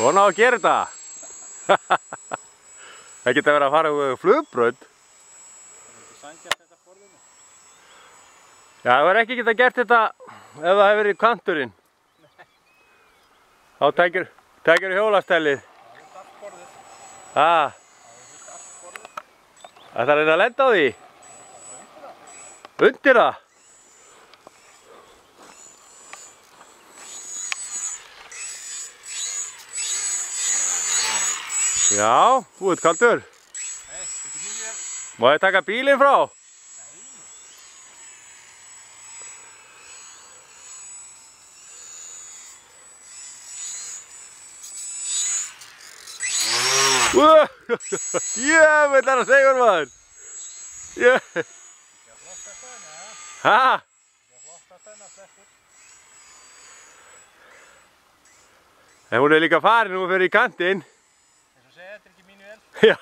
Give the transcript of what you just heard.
Svona á að gera þetta. Það geta verið að fara á flugbraut. Já, það verður ekki geta gert þetta ef það hefur verið kanturinn. Þá tækir hjólastellið. Það er að reyna að lenda á því. Undir það. Já, þú ert kaldur. Má ég taka bílinn frá? Jöfnveld er að segja maður. Hæ? En hún er líka farin og hún fer í kantinn. Eins og segja, þetta er ekki mínu vel. Já.